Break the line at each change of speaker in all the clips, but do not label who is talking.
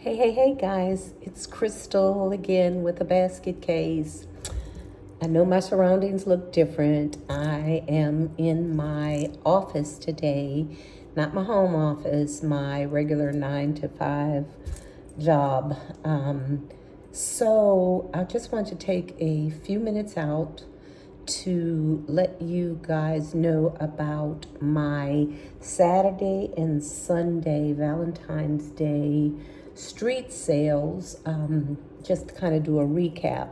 Hey guys, it's Crystal again with a basket case. I know my surroundings look different. I am in my office today, not my home office, my regular 9 to 5 job. So I just want to take a few minutes out to let you guys know about my Saturday and Sunday Valentine's Day street sales. Just to kind of do a recap.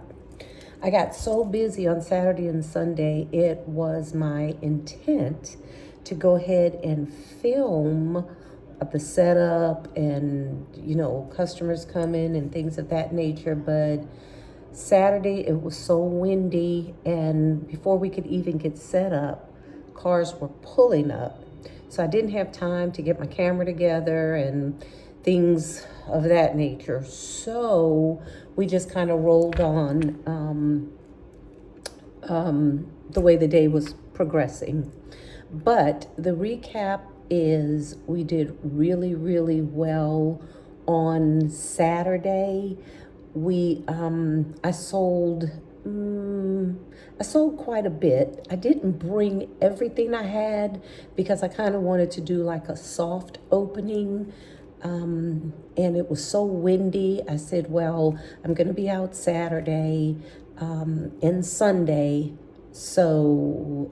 I got so busy on Saturday and Sunday, it was my intent to go ahead and film the setup and, customers coming and things of that nature. But Saturday, it was so windy, and before we could even get set up, cars were pulling up. So I didn't have time to get my camera together and things of that nature. So we just kind of rolled on the way the day was progressing. But the recap is we did really, really well on Saturday. I sold quite a bit. I didn't bring everything I had because I kind of wanted to do like a soft opening. And it was so windy. I said, well, I'm going to be out Saturday and Sunday. So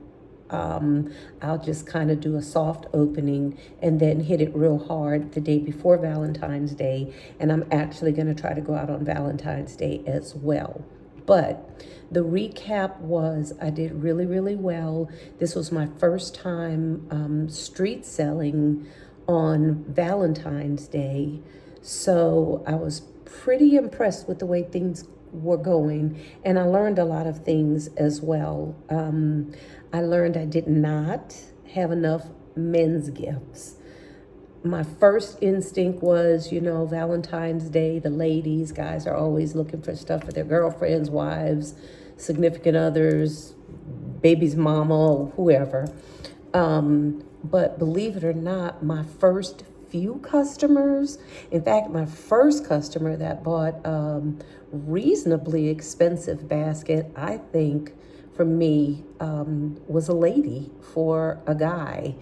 I'll just kind of do a soft opening and then hit it real hard the day before Valentine's Day. And I'm actually going to try to go out on Valentine's Day as well. But the recap was I did really, really well. This was my first time street selling on Valentine's Day. So I was pretty impressed with the way things were going, and I learned a lot of things as well. I learned I did not have enough men's gifts. My first instinct was, Valentine's Day, the ladies, guys are always looking for stuff for their girlfriends, wives, significant others, baby's mama, or whoever. But believe it or not, my first few customers, in fact, my first customer that bought reasonably expensive basket, I think for me, was a lady for a guy.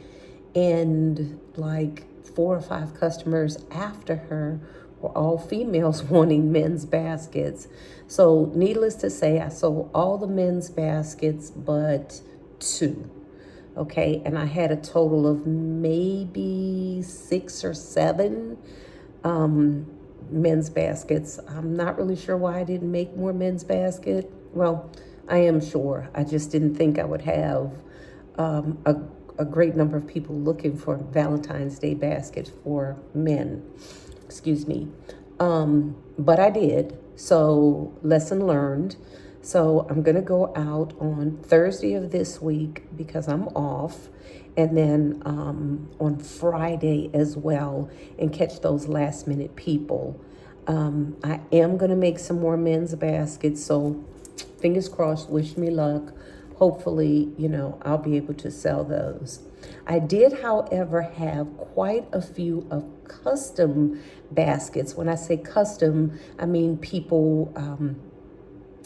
And like 4 or 5 customers after her were all females wanting men's baskets. So needless to say, I sold all the men's baskets but 2. Okay, and I had a total of maybe 6 or 7 men's baskets. I'm not really sure why I didn't make more men's basket. Well, I am sure. I just didn't think I would have a great number of people looking for Valentine's Day baskets for men. Excuse me. But I did. So lesson learned. So I'm going to go out on Thursday of this week because I'm off. And then on Friday as well, and catch those last minute people. I am going to make some more men's baskets. So fingers crossed, wish me luck. Hopefully, I'll be able to sell those. I did, however, have quite a few of custom baskets. When I say custom, I mean people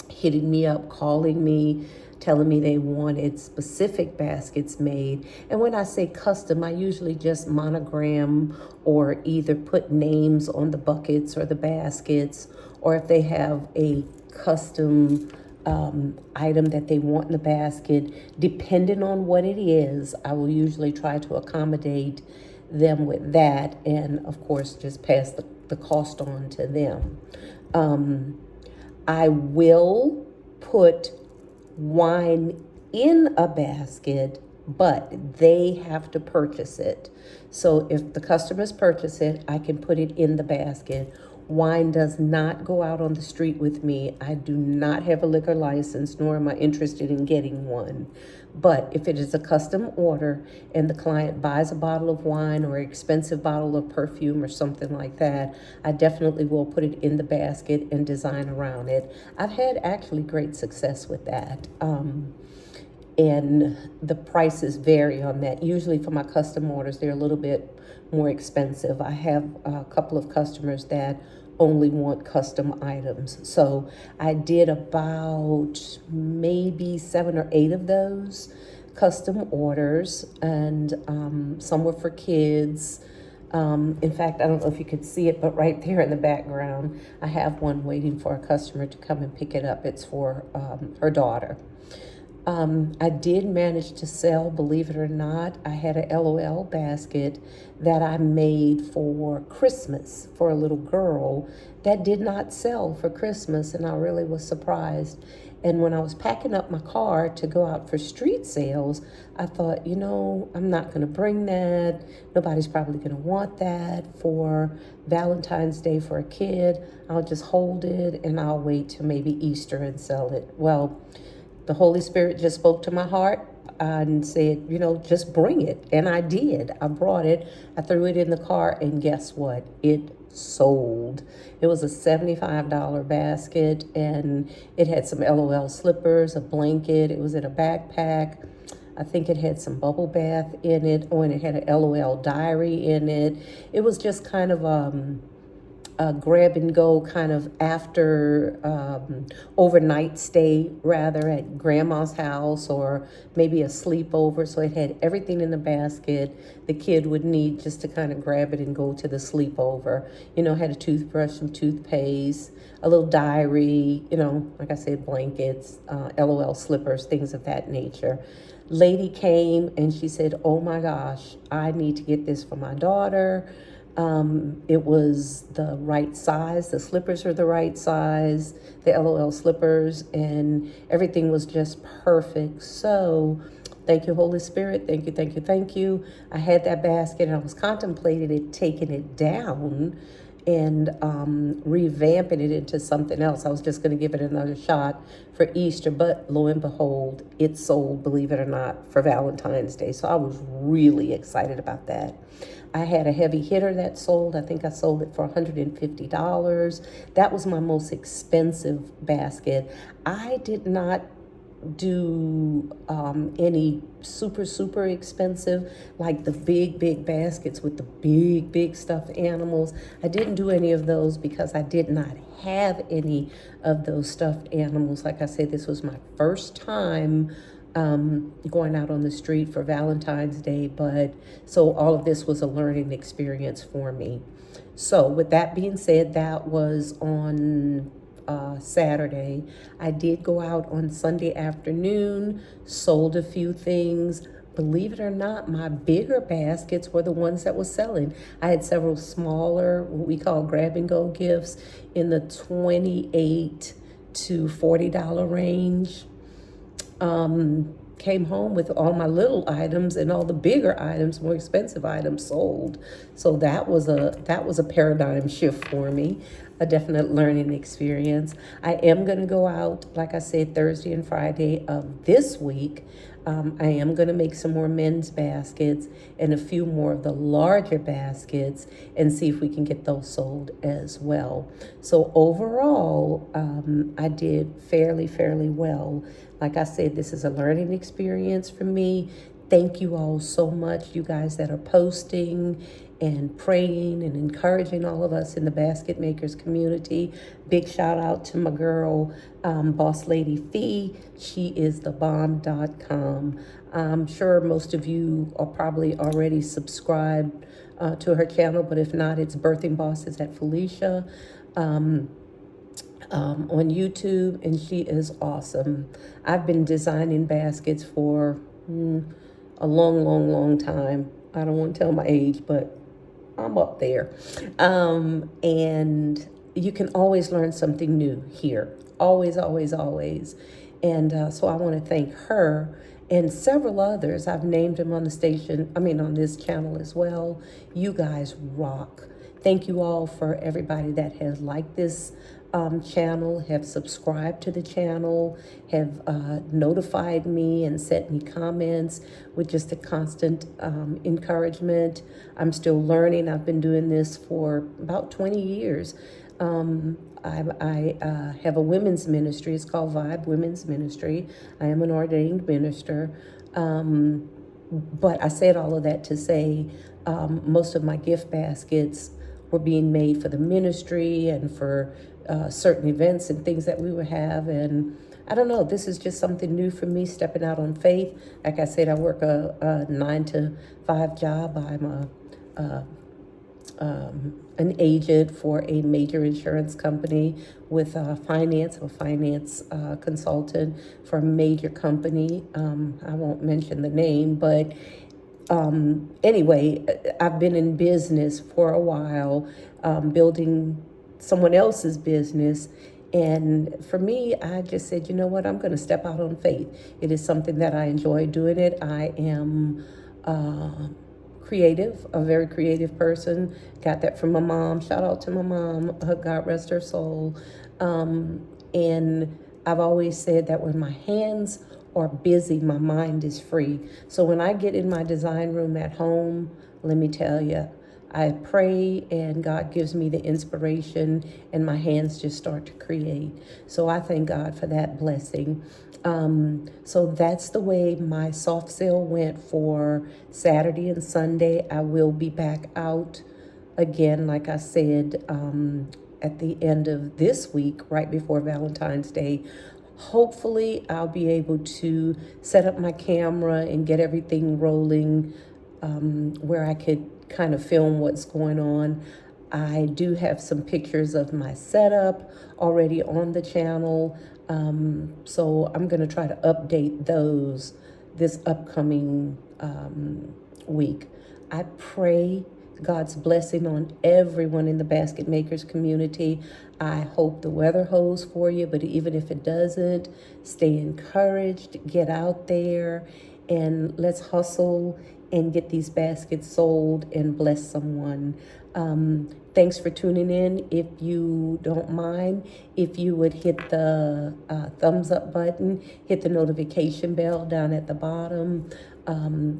hitting me up, calling me, telling me they wanted specific baskets made. And when I say custom, I usually just monogram or either put names on the buckets or the baskets, or if they have a custom item that they want in the basket, depending on what it is, I will usually try to accommodate them with that, and of course just pass the cost on to them. I will put wine in a basket, but they have to purchase it. So if the customers purchase it, I can put it in the basket. Wine does not go out on the street with me. I do not have a liquor license, nor am I interested in getting one. But if it is a custom order and the client buys a bottle of wine or an expensive bottle of perfume or something like that, I definitely will put it in the basket and design around it. I've had actually great success with that. And the prices vary on that. Usually for my custom orders, they're a little bit more expensive. I have a couple of customers that only want custom items. So I did about maybe 7 or 8 of those custom orders, and some were for kids. In fact, I don't know if you could see it, but right there in the background, I have one waiting for a customer to come and pick it up. It's for her daughter. I did manage to sell, believe it or not. I had a LOL basket that I made for Christmas for a little girl that did not sell for Christmas, and I really was surprised. And when I was packing up my car to go out for street sales, I thought, I'm not going to bring that. Nobody's probably going to want that for Valentine's Day for a kid. I'll just hold it and I'll wait till maybe Easter and sell it. Well, the Holy Spirit just spoke to my heart and said, just bring it. And I did. I brought it. I threw it in the car, and guess what? It sold. It was a $75 basket, and it had some LOL slippers, a blanket. It was in a backpack. I think it had some bubble bath in it, and it had an LOL diary in it. It was just kind of a grab and go kind of after overnight stay rather at grandma's house, or maybe a sleepover. So it had everything in the basket the kid would need just to kind of grab it and go to the sleepover. Had a toothbrush, some toothpaste, a little diary, like I said, blankets, LOL slippers, things of that nature. Lady came and she said, oh my gosh, I need to get this for my daughter. It was the right size. The slippers are the right size, the LOL slippers, and everything was just perfect. So thank you, Holy Spirit. Thank you, thank you, thank you. I had that basket and I was contemplating taking it down and revamping it into something else. I was just going to give it another shot for Easter, but lo and behold, it sold, believe it or not, for Valentine's Day. So I was really excited about that. I had a heavy hitter that sold. I think I sold it for $150. That was my most expensive basket. I did not do any super expensive, like the big baskets with the big stuffed animals. I didn't do any of those because I did not have any of those stuffed animals. Like I said, this was my first time going out on the street for Valentine's Day, but so all of this was a learning experience for me. So with that being said, that was on Saturday. I did go out on Sunday afternoon, sold a few things. Believe it or not, my bigger baskets were the ones that was selling. I had several smaller, what we call grab and go gifts, in the $28 to $40 range. Came home with all my little items, and all the bigger items, more expensive items, sold. So that was a paradigm shift for me, a definite learning experience. I am going to go out, like I said, Thursday and Friday of this week. I am going to make some more men's baskets and a few more of the larger baskets and see if we can get those sold as well. So overall, I did fairly well. Like I said, this is a learning experience for me. Thank you all so much, you guys that are posting and praying and encouraging all of us in the Basket Makers community. Big shout out to my girl, Boss Lady Fee. She is thebomb.com. I'm sure most of you are probably already subscribed to her channel, but if not, it's Birthing Bosses at Felicia on YouTube, and she is awesome. I've been designing baskets for a long time. I don't want to tell my age, but I'm up there. And you can always learn something new here. Always. And so I want to thank her and several others. I've named them on on this channel as well. You guys rock. Thank you all for everybody that has liked this channel, have subscribed to the channel, have notified me and sent me comments with just a constant encouragement. I'm still learning. I've been doing this for about 20 years. I have a women's ministry. It's called Vibe Women's Ministry. I am an ordained minister. But I said all of that to say most of my gift baskets were being made for the ministry and for certain events and things that we would have. And I don't know, this is just something new for me, stepping out on faith. Like I said, I work a 9 to 5 job. I'm an agent for a major insurance company with finance, a finance consultant for a major company. I won't mention the name, but anyway, I've been in business for a while, building someone else's business. And for me, I just said, you know what, I'm going to step out on faith. It is something that I enjoy doing it. I am creative, a very creative person. Got that from my mom. Shout out to my mom. God rest her soul. And I've always said that when my hands are busy, my mind is free. So when I get in my design room at home, let me tell you, I pray and God gives me the inspiration and my hands just start to create. So I thank God for that blessing. So that's the way my soft sale went for Saturday and Sunday. I will be back out again, like I said, at the end of this week, right before Valentine's Day. Hopefully, I'll be able to set up my camera and get everything rolling where I could kind of film what's going on. I do have some pictures of my setup already on the channel. So I'm going to try to update those this upcoming week. I pray God's blessing on everyone in the Basket Makers community. I hope the weather holds for you, but even if it doesn't, stay encouraged, get out there, and let's hustle and get these baskets sold and bless someone. Thanks for tuning in. If you don't mind, if you would hit the thumbs up button, hit the notification bell down at the bottom,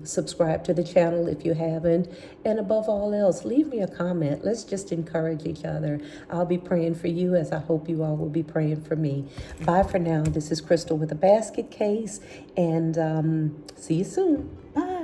subscribe to the channel if you haven't, and above all else, leave me a comment. Let's just encourage each other. I'll be praying for you as I hope you all will be praying for me. Bye for now. This is Crystal with a basket case, and see you soon. Bye.